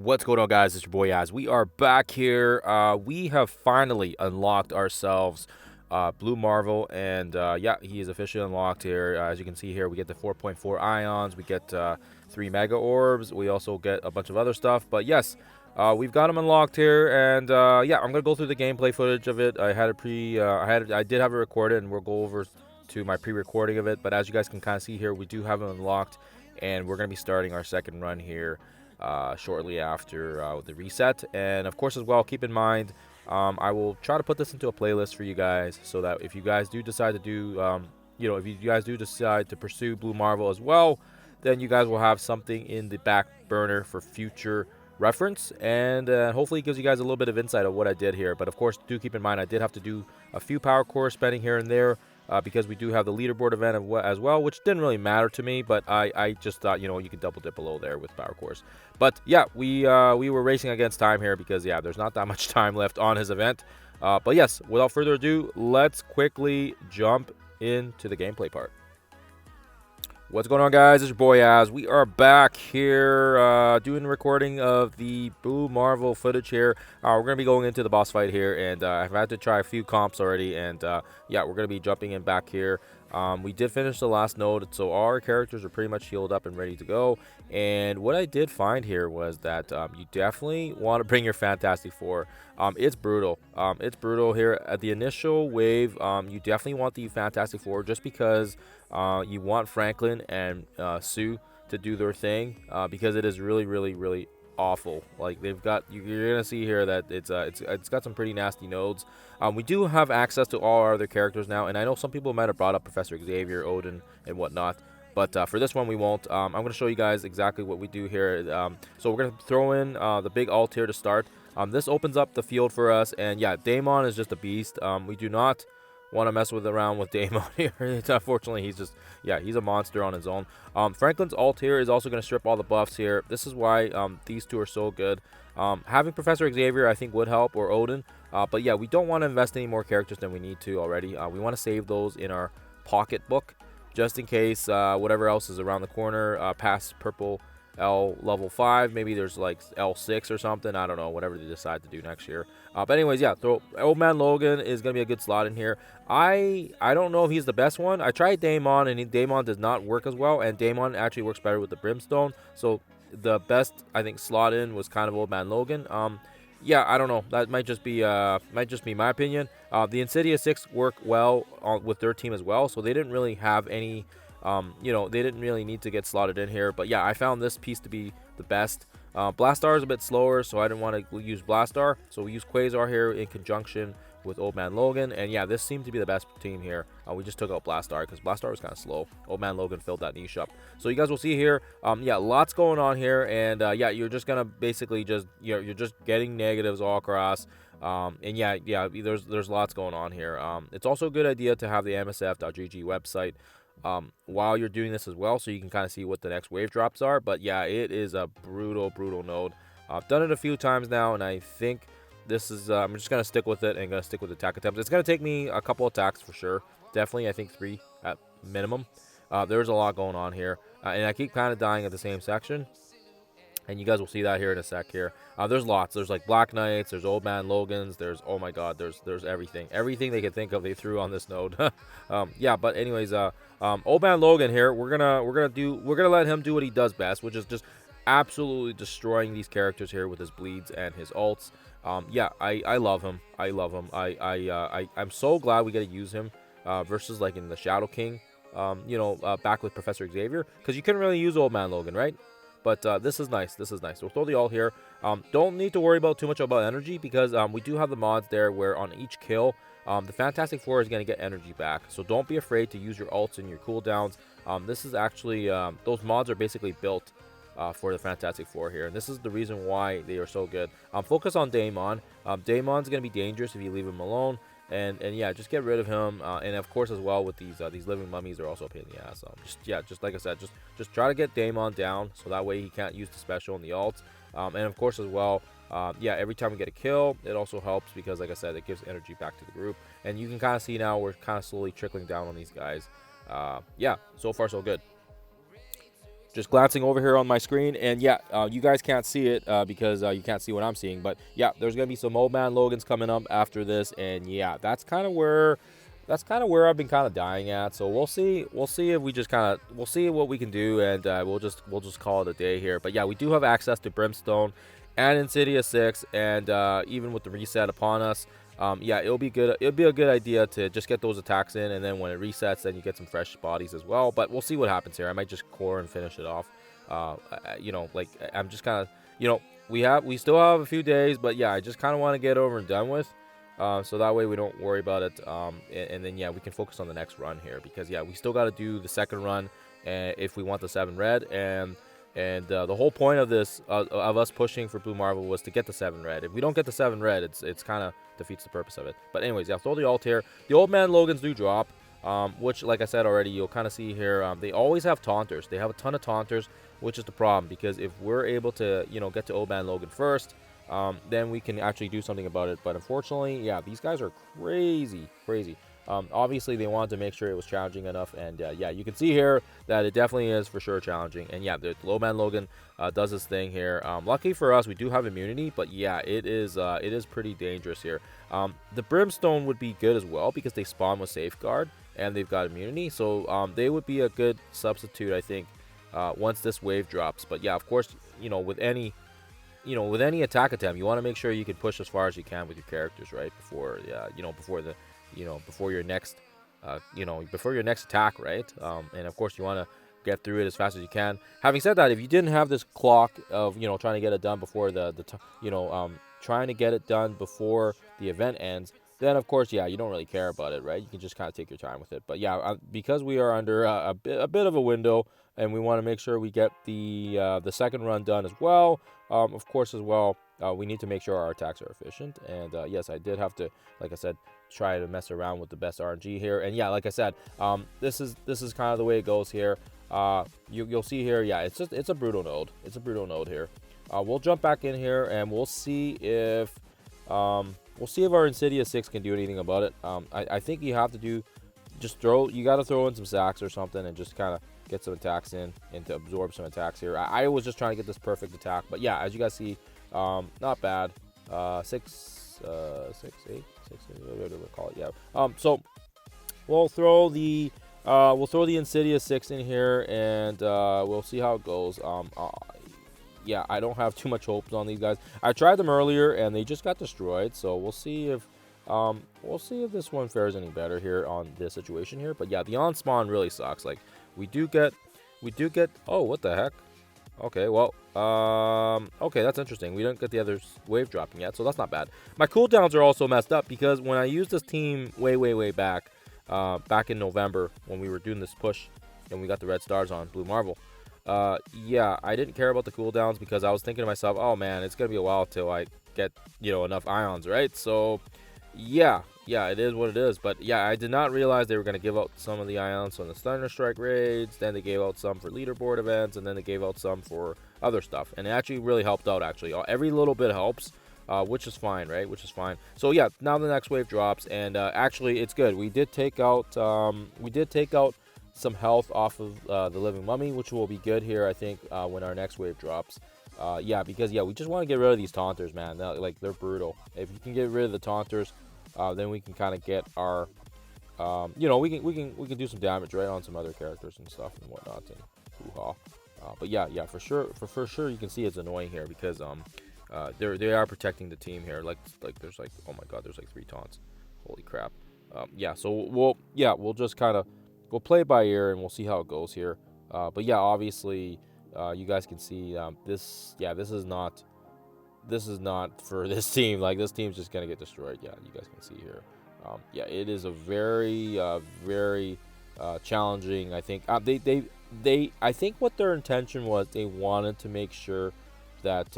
What's going on, guys? It's your boy Az. We are back here. We have finally unlocked ourselves Blue Marvel, and yeah, he is officially unlocked here. As you can see here, we get the 4.4 ions, we get 3 mega orbs, we also get a bunch of other stuff. But yes, we've got him unlocked here, and yeah, I'm gonna go through the gameplay footage of it. I did have it recorded, and we'll go over to my pre-recording of it. But as you guys can kind of see here, we do have him unlocked, and we're gonna be starting our second run here shortly after the reset. And of course, as well, keep in mind, I will try to put this into a playlist for you guys, so that if you guys do decide to do, if you guys do decide to pursue Blue Marvel as well, then you guys will have something in the back burner for future reference, and hopefully it gives you guys a little bit of insight of what I did here. But of course, do keep in mind, I did have to do a few power core spending here and there, because we do have the leaderboard event as well, which didn't really matter to me, but I just thought, you could double dip below there with power cores. But yeah, we were racing against time here because, yeah, there's not that much time left on his event. But yes, without further ado, let's quickly jump into the gameplay part. What's going on, guys? It's your boy Az. We are back here doing the recording of the Blue Marvel footage here. We're going to be going into the boss fight here, and I've had to try a few comps already, and yeah, we're going to be jumping in back here. We did finish the last node, so all our characters are pretty much healed up and ready to go. And what I did find here was that you definitely want to bring your Fantastic Four. It's brutal. It's brutal here. At the initial wave, you definitely want the Fantastic Four, just because you want Franklin and Sue to do their thing, because it is really, really, really awful. Like, you're gonna see here that it's got some pretty nasty nodes. We do have access to all our other characters now, and I know some people might have brought up Professor Xavier, Odin, and whatnot, but for this one we won't. I'm gonna show you guys exactly what we do here. So we're gonna throw in the big ult here to start. This opens up the field for us, and yeah, Daemon is just a beast. We do not want to mess around with Daemon here. Unfortunately, he's a monster on his own. Franklin's ult here is also going to strip all the buffs here. This is why these two are so good. Having Professor Xavier, I think, would help, or Odin. But yeah, we don't want to invest any more characters than we need to already. We want to save those in our pocketbook, just in case whatever else is around the corner past purple L level 5. Maybe there's like L6 or something. I don't know, whatever they decide to do next year. But anyways, yeah, Old Man Logan is going to be a good slot in here. I don't know if he's the best one. I tried Daemon, and Daemon does not work as well, and Daemon actually works better with the Brimstone. So the best, I think, slot in was kind of Old Man Logan. Yeah, I don't know. That might just be my opinion. The Insidious 6 work well with their team as well, so they didn't really have any they didn't really need to get slotted in here. But yeah, I found this piece to be the best. Blastar is a bit slower, so I didn't want to use Blastar. So we use Quasar here in conjunction with Old Man Logan. And yeah, this seemed to be the best team here. We just took out Blastar because Blastar was kind of slow. Old Man Logan filled that niche up. So you guys will see here, yeah, lots going on here. And yeah, you're just going to basically just, you're just getting negatives all across. And yeah, there's lots going on here. It's also a good idea to have the MSF.gg website while you're doing this as well, so you can kind of see what the next wave drops are. But yeah, it is a brutal node. I've done it a few times now, and I think this is I'm just gonna stick with it and gonna stick with attack attempts. It's gonna take me a couple attacks for sure, definitely. I think 3 at minimum. There's a lot going on here, and I keep kind of dying at the same section, and you guys will see that here in a sec here. There's lots. There's like Black Knights, there's Old Man Logans, there's, oh my god, there's everything they could think of, they threw on this node. Yeah, but anyways, Old Man Logan here, we're gonna let him do what he does best, which is just absolutely destroying these characters here with his bleeds and his ults. Yeah, I love him. I'm so glad we get to use him versus like in the Shadow King, back with Professor Xavier, because you couldn't really use Old Man Logan, right? But this is nice. We'll throw the ult here. Don't need to worry about too much about energy, because we do have the mods there where on each kill, the Fantastic Four is going to get energy back. So don't be afraid to use your ults and your cooldowns. This is actually, those mods are basically built for the Fantastic Four here. And this is the reason why they are so good. Focus on Daemon. Daemon's going to be dangerous if you leave him alone. And yeah, just get rid of him. And of course, as well, with these living mummies, they're also a pain in the ass. Just like I said, just try to get Daemon down, so that way he can't use the special and the ults. And of course, as well, yeah, every time we get a kill, it also helps because, like I said, it gives energy back to the group. And you can kind of see now we're kind of slowly trickling down on these guys. Yeah, so far so good. just glancing over here on my screen, and yeah, you guys can't see it because you can't see what I'm seeing. But yeah, there's gonna be some Old Man Logans coming up after this, and yeah, that's kind of where I've been kind of dying at. So we'll see. We'll see if we just we'll see what we can do, and we'll just call it a day here. But yeah, we do have access to Brimstone and Insidious 6, and even with the reset upon us, yeah, it'll be good. It'll be a good idea to just get those attacks in, and then when it resets, then you get some fresh bodies as well. But we'll see what happens here. I might just core and finish it off. You know, like I'm just kind of, you know, we still have a few days, but yeah, I just kind of want to get over and done with. So that way we don't worry about it. And then yeah, we can focus on the next run here, because yeah, we still got to do the second run, if we want the 7 red, and the whole point of this of us pushing for Blue Marvel was to get the 7 red. If we don't get the 7 red, it's kind of defeats the purpose of it. But anyways, yeah, throw the alt here. The Old Man Logans do drop, which, like I said already, you'll kind of see here. They always have taunters. They have a ton of taunters, which is the problem, because if we're able to, you know, get to Old Man Logan first, then we can actually do something about it. But unfortunately, yeah, these guys are crazy. Obviously, they wanted to make sure it was challenging enough, and yeah, you can see here that it definitely is for sure challenging. And yeah, the Low Man Logan does his thing here. Lucky for us, we do have immunity, but yeah, it is pretty dangerous here. The Brimstone would be good as well, because they spawn with Safeguard and they've got immunity, so they would be a good substitute, I think, once this wave drops. But yeah, of course, you know, with any attack attempt, you want to make sure you can push as far as you can with your characters, right? Before before your next attack, right? And of course, you want to get through it as fast as you can. Having said that, if you didn't have this clock of, you know, trying to get it done before trying to get it done before the event ends, then of course, yeah, you don't really care about it, right? You can just kind of take your time with it. But yeah, because we are under a bit of a window, and we want to make sure we get the second run done as well. Of course, as well, we need to make sure our attacks are efficient. And yes, I did have to, like I said, try to mess around with the best RNG here. And yeah, like I said, this is kind of the way it goes here. You'll see here, yeah, it's a brutal node. It's a brutal node here. We'll jump back in here, and we'll see if our Insidious 6 can do anything about it. I think you have to you got to throw in some sacks or something, and just kind of get some attacks in, and to absorb some attacks here. I was just trying to get this perfect attack, but yeah, as you guys see, not bad. 6, 8, whatever we call it. Yeah. So we'll throw the Insidious 6 in here, and we'll see how it goes. Yeah, I don't have too much hopes on these guys. I tried them earlier, and they just got destroyed. So we'll see if this one fares any better here on this situation here. But yeah, the on spawn really sucks. Like, we do get. Oh, what the heck? Okay, well, okay, that's interesting. We don't get the other wave dropping yet, so that's not bad. My cooldowns are also messed up, because when I used this team way back, back in November, when we were doing this push and we got the red stars on Blue Marvel, yeah, I didn't care about the cooldowns, because I was thinking to myself, oh man, it's gonna be a while till I get, you know, enough ions, right? So yeah, it is what it is. But yeah, I did not realize they were gonna give out some of the ions on the Thunderstrike raids, then they gave out some for leaderboard events, and then they gave out some for other stuff, and it actually really helped out. Actually, every little bit helps, which is fine, right? Which is fine. So yeah, now the next wave drops, and actually it's good. We did take out some health off of the Living Mummy, which will be good here, I think, when our next wave drops. Yeah, because yeah, we just want to get rid of these taunters, man. Like, they're brutal. If you can get rid of the taunters, then we can kind of get our, we can do some damage, right, on some other characters and stuff and whatnot, and hoo-ha. But yeah, for sure, you can see it's annoying here, because they are protecting the team here. Like there's like, oh my god, there's like 3 taunts. Holy crap. Yeah, so we'll just kind of play it by ear, and we'll see how it goes here. But yeah, obviously, you guys can see this is not for this team. Like, this team's just gonna get destroyed. Yeah, you guys can see here. Yeah, it is a very challenging. I think I think what their intention was, they wanted to make sure that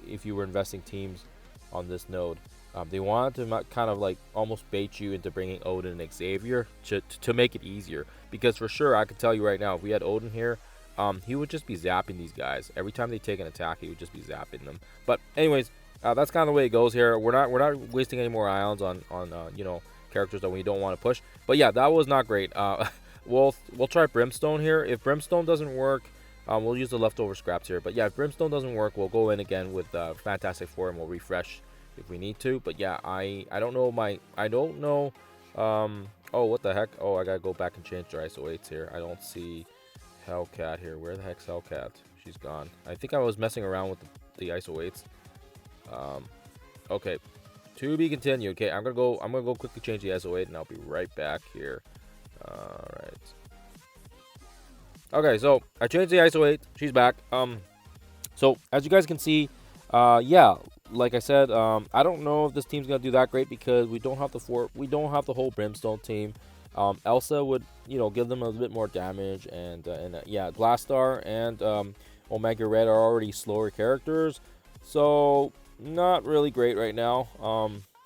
if you were investing teams on this node, they wanted to kind of like almost bait you into bringing Odin and Xavier to make it easier. Because for sure, I could tell you right now, if we had Odin here, he would just be zapping these guys. Every time they take an attack, he would just be zapping them. But anyways, that's kind of the way it goes here. We're not wasting any more ions on characters that we don't want to push. But yeah, that was not great. We'll try Brimstone here. If Brimstone doesn't work, We'll use the leftover scraps here. But yeah, if Brimstone doesn't work, we'll go in again with Fantastic Four and we'll refresh if we need to. But yeah, I don't know I don't know. Oh, what the heck? Oh, I gotta go back and change their ISO 8s here. I don't see Hellcat here. Where the heck's Hellcat? She's gone. I think I was messing around with the ISO 8s. Okay, to be continued. Okay, I'm gonna go quickly change the ISO 8 and I'll be right back here. All right. Okay, so I changed the ISO 8. She's back. So as you guys can see, yeah, like I said, I don't know if this team's gonna do that great because we don't have the whole Brimstone team. Elsa would, give them a bit more damage, and yeah, Blastar and Omega Red are already slower characters, so not really great right now.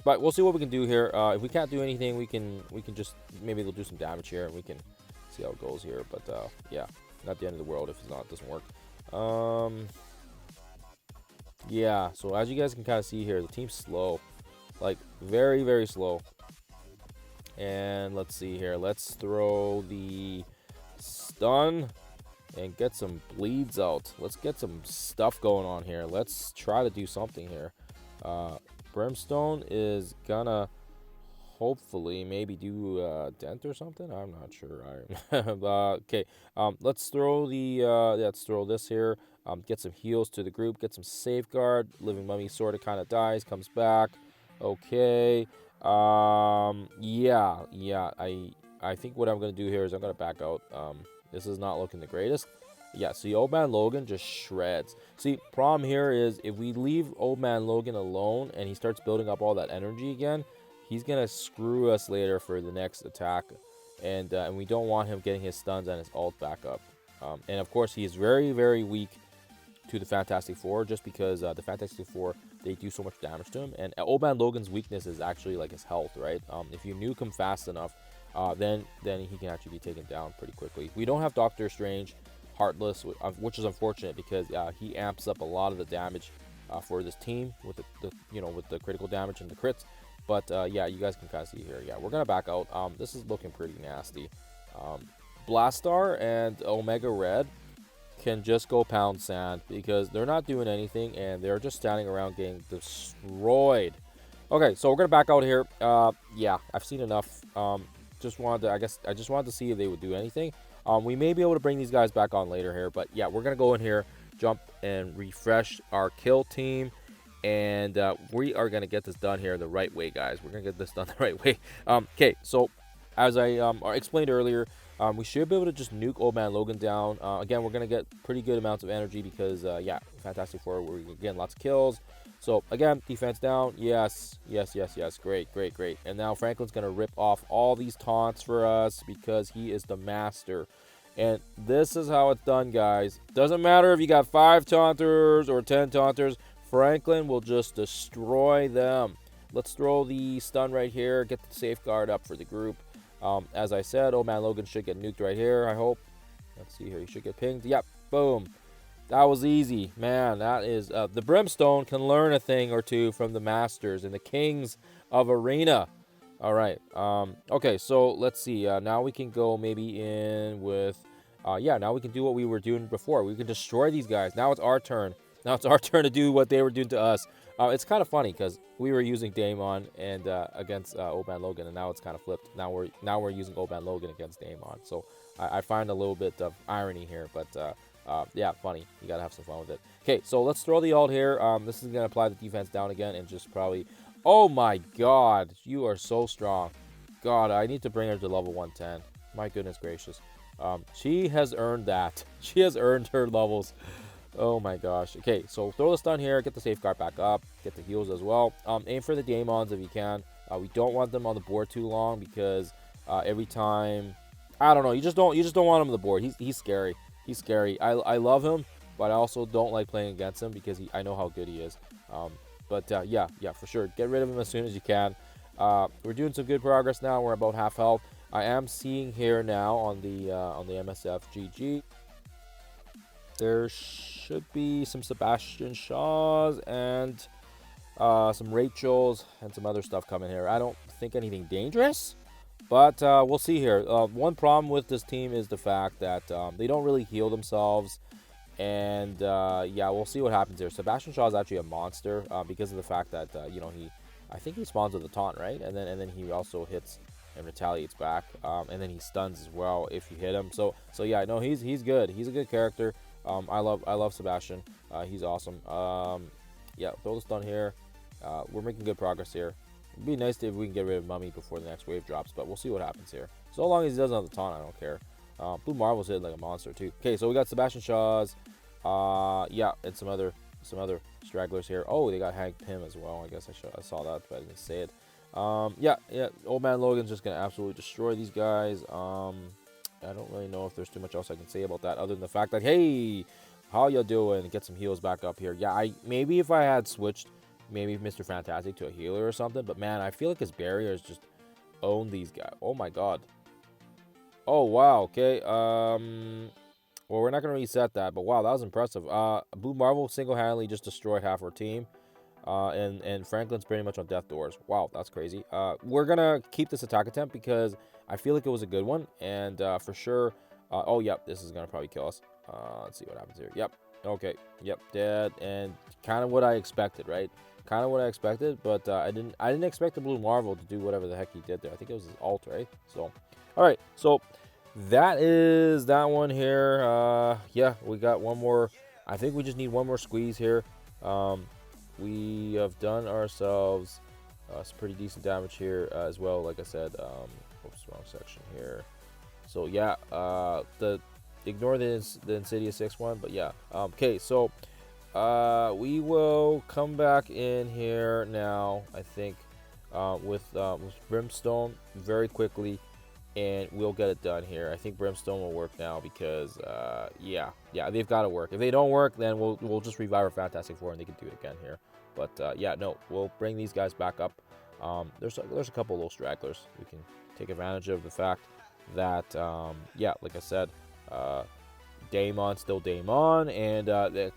But we'll see what we can do here. If we can't do anything, we can just maybe they'll do some damage here, and we can see how it goes here. But yeah, not the end of the world if it's not, it doesn't work. Yeah, so as you guys can kind of see here, the team's slow, like very, very slow. And let's see here. Let's throw the stun and get some bleeds out. Let's get some stuff going on here. Let's try to do something here. Brimstone is gonna hopefully maybe do a dent or something. I'm not sure. Okay. Let's throw let's throw this here. Get some heals to the group. Get some safeguard. Living mummy sort of kind of dies, comes back. Okay. Yeah. I think what I'm gonna do here is I'm gonna back out. This is not looking the greatest. Yeah, see, Old Man Logan just shreds. See, problem here is if we leave Old Man Logan alone and he starts building up all that energy again, he's gonna screw us later for the next attack, and we don't want him getting his stuns and his ult back up. And of course, he is very, very weak to the Fantastic Four, just because the Fantastic Four, they do so much damage to him. And Old Man Logan's weakness is actually like his health, right? If you nuke him fast enough, then he can actually be taken down pretty quickly. We don't have Doctor Strange, Heartless, which is unfortunate because he amps up a lot of the damage for this team with with the critical damage and the crits. But yeah, you guys can kind of see here. Yeah, we're gonna back out. This is looking pretty nasty. Blastar and Omega Red can just go pound sand because they're not doing anything and they're just standing around getting destroyed. Okay, so we're gonna back out here. Yeah, I've seen enough. Just wanted to, I just wanted to see if they would do anything. We may be able to bring these guys back on later here, but yeah, we're gonna go in here, jump and refresh our kill team, and we are gonna get this done here the right way, guys. We're gonna get this done the right way. Okay, so as I explained earlier, we should be able to just nuke Old Man Logan down. Again, we're gonna get pretty good amounts of energy because yeah, Fantastic Four, we're getting lots of kills. So again, defense down. Yes. Great. And now Franklin's gonna rip off all these taunts for us because he is the master. And this is how it's done, guys. Doesn't matter if you got 5 taunters or 10 taunters. Franklin will just destroy them. Let's throw the stun right here. Get the safeguard up for the group. As I said, Old Man Logan should get nuked right here, I hope. Let's see here. He should get pinged. Yep. Boom. That was easy. Man, that is... the Brimstone can learn a thing or two from the Masters and the Kings of Arena. All right. Okay, so let's see. Now we can go maybe in with... yeah, now we can do what we were doing before. We can destroy these guys. Now it's our turn. Now it's our turn to do what they were doing to us. It's kind of funny because we were using Daemon and against Old Man Logan, and now it's kind of flipped. Now we're using Old Man Logan against Daemon. So I find a little bit of irony here, but yeah, funny. You gotta have some fun with it. Okay, so let's throw the ult here. This is gonna apply the defense down again and just probably... Oh my God, you are so strong. God, I need to bring her to level 110. My goodness gracious. She has earned that. She has earned her levels. Oh my gosh. Okay, so throw the stun here, get the safeguard back up, get the heals as well. Aim for the Daemons if you can. We don't want them on the board too long because every time, I don't know, you just don't want him on the board. He's scary. He's scary. I love him, but I also don't like playing against him because I know how good he is. But yeah, for sure. Get rid of him as soon as you can. We're doing some good progress now. We're about half health. I am seeing here now on the MSF GG. There should be some Sebastian Shaws and some Rachels and some other stuff coming here. I don't think anything dangerous, but we'll see here. One problem with this team is the fact that they don't really heal themselves. And yeah, we'll see what happens here. Sebastian Shaw is actually a monster because of the fact that you know, I think he spawns with a taunt, right? And then he also hits and retaliates back, and then he stuns as well if you hit him. So yeah, no, he's good. He's a good character. I love Sebastian. He's awesome. Yeah, throw the stun here. We're making good progress here. It'd be nice if we can get rid of Mummy before the next wave drops, but we'll see what happens here. So long as he doesn't have the taunt, I don't care. Blue Marvel's hit like a monster too. Okay, so we got Sebastian Shaw's, yeah, and some other stragglers here. Oh, they got Hank Pym as well. I guess I saw that, but I didn't say it. Yeah, Old Man Logan's just gonna absolutely destroy these guys. I don't really know if there's too much else I can say about that other than the fact that, hey, how you doing? Get some heals back up here. Yeah, maybe if I had switched maybe Mr. Fantastic to a healer or something, but man, I feel like his barriers just own these guys. Oh my god. Oh wow, okay. Well, we're not gonna reset that, but wow, that was impressive. Blue Marvel single-handedly just destroyed half our team. And Franklin's pretty much on death doors. Wow, that's crazy. We're gonna keep this attack attempt because I feel like it was a good one, and for sure. Oh, yep, this is gonna probably kill us. Let's see what happens here. Yep. Okay. Yep. Dead, and kind of what I expected, right? Kind of what I expected, but I didn't expect the Blue Marvel to do whatever the heck he did there. I think it was his ult, right? So, all right. So that is that one here. Yeah, we got one more. I think we just need one more squeeze here. We have done ourselves some pretty decent damage here as well. Like I said, oops, wrong section here. So yeah, ignore the Insidious 6 one, but yeah. Okay, so we will come back in here now, I think, with Brimstone very quickly, and we'll get it done here. I think Brimstone will work now because yeah, they've got to work. If they don't work, then we'll just revive our Fantastic Four and they can do it again here. But yeah, no, we'll bring these guys back up. There's a couple little stragglers. We can take advantage of the fact that yeah, like I said, Daemon's still Daemon, and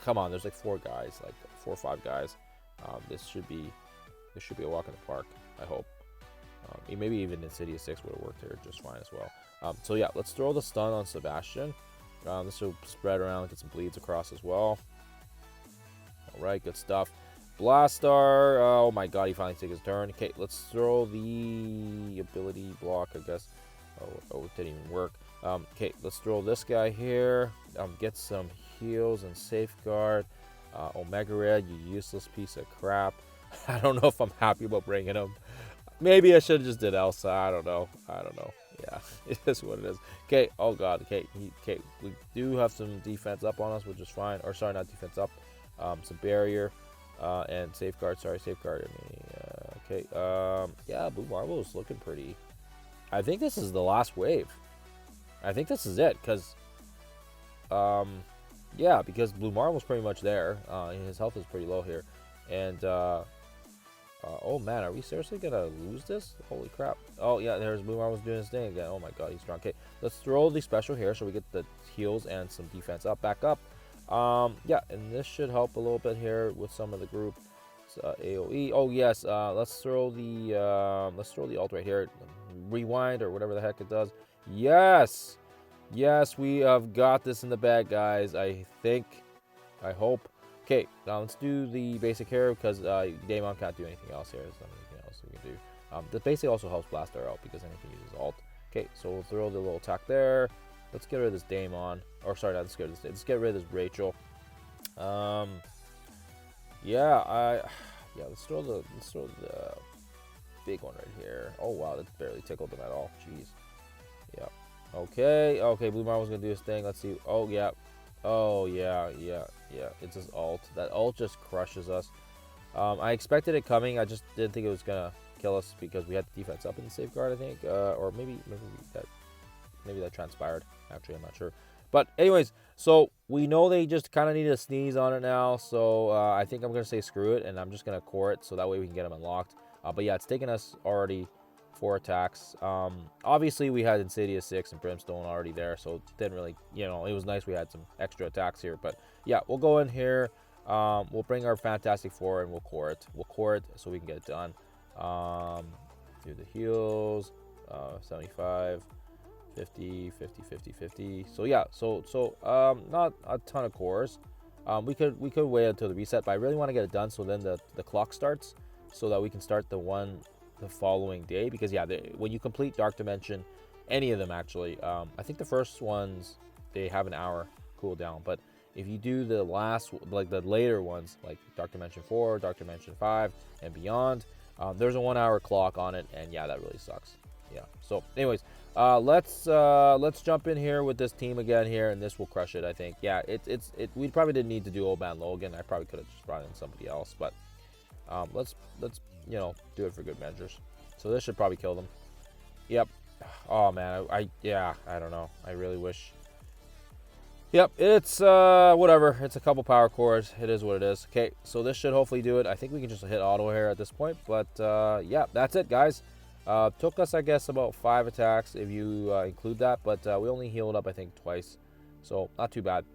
come on, there's like 4 guys, like 4 or 5 guys. This should be a walk in the park, I hope. Maybe even Insidious 6 would have worked here just fine as well. So yeah, let's throw the stun on Sebastian. This will spread around, get some bleeds across as well. All right, good stuff. Blastar, oh my god, he finally took his turn. Okay, let's throw the ability block, I guess. Oh, it didn't even work. Okay, let's throw this guy here. Get some heals and safeguard. Omega Red, you useless piece of crap. I don't know if I'm happy about bringing him. Maybe I should have just did Elsa. I don't know. Yeah, it is what it is. Okay, oh god. Okay, we do have some defense up on us, which is fine. Or sorry, not defense up. Some barrier and safeguard. Sorry, safeguard. Okay. Yeah, Blue Marvel is looking pretty. I think this is the last wave. I think this is it, because yeah, because Blue Marvel's pretty much there. His health is pretty low here, and oh man, are we seriously gonna lose this? Holy crap! Oh yeah, there's Blue Marvel's doing his thing again. Oh my god, he's strong. Okay, let's throw the special here so we get the heals and some defense up, back up. Yeah, and this should help a little bit here with some of the group. AOE. Oh yes, let's throw the ult right here. Rewind or whatever the heck it does. Yes, we have got this in the bag, guys. I think, I hope. Okay, now let's do the basic here because Daemon can't do anything else here. There's not anything else we can do. The basic also helps Blastar out because then he can use his ult. Okay, so we'll throw the little attack there. Let's get rid of this Daemon. Or sorry, not let's get rid of this. Let's get rid of this Rachel. Yeah, let's throw the big one right here. Oh wow, that barely tickled them at all. Jeez. Yeah. Okay, Blue Marvel's gonna do his thing. Let's see. Oh yeah. It's his ult. That ult just crushes us. I expected it coming. I just didn't think it was gonna kill us because we had the defense up in the safeguard, I think. Or maybe that transpired. Actually, I'm not sure. But anyways, so we know they just kind of need to sneeze on it now. So I think I'm going to say screw it, and I'm just going to core it so that way we can get them unlocked. But yeah, it's taken us already 4 attacks. Obviously, we had Insidious 6 and Brimstone already there, so it didn't really, it was nice we had some extra attacks here. But yeah, we'll go in here. We'll bring our Fantastic Four and we'll core it. We'll core it so we can get it done. Do the heals. 75. 50, 50, 50, 50. So yeah, not a ton of cores. We could wait until the reset, but I really want to get it done so then the clock starts, so that we can start the following day. Because yeah, when you complete Dark Dimension, any of them actually, I think the first ones they have an hour cooldown, but if you do the last, like the later ones, like Dark Dimension 4, Dark Dimension 5, and beyond, there's a 1 hour clock on it, and yeah, that really sucks. Yeah. So, anyways, let's jump in here with this team again here, and this will crush it. I think. Yeah. We probably didn't need to do Old Man Logan. I probably could have just brought in somebody else, but let's do it for good measures. So this should probably kill them. Yep. Oh man, I don't know. I really wish. Yep, it's whatever. It's a couple power cores. It is what it is. Okay, so this should hopefully do it. I think we can just hit auto here at this point. But yeah, that's it, guys. Took us, I guess, about 5 attacks if you include that. But we only healed up, I think, twice. So not too bad.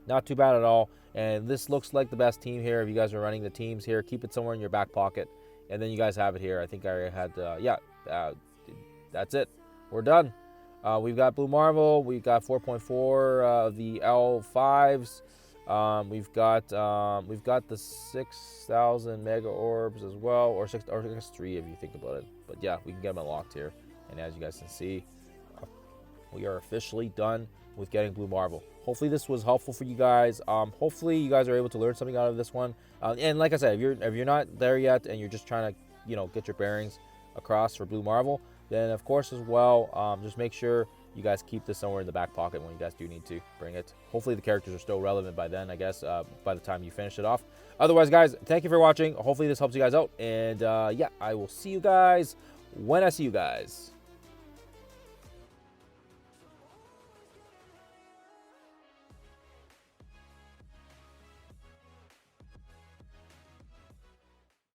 Not too bad at all. And this looks like the best team here. If you guys are running the teams here, keep it somewhere in your back pocket. And then you guys have it here. I think I had, that's it. We're done. We've got Blue Marvel. We've got 4.4 of the L5s. We've got the 6,000 mega orbs as well, or I guess 3 if you think about it. But yeah, we can get them unlocked here. And as you guys can see, we are officially done with getting Blue Marvel. Hopefully this was helpful for you guys. Hopefully you guys are able to learn something out of this one. And like I said, if you're not there yet and you're just trying to get your bearings across for Blue Marvel, then of course as well, just make sure you guys keep this somewhere in the back pocket when you guys do need to bring it. Hopefully the characters are still relevant by then, I guess, by the time you finish it off. Otherwise, guys, thank you for watching. Hopefully this helps you guys out. And yeah, I will see you guys when I see you guys.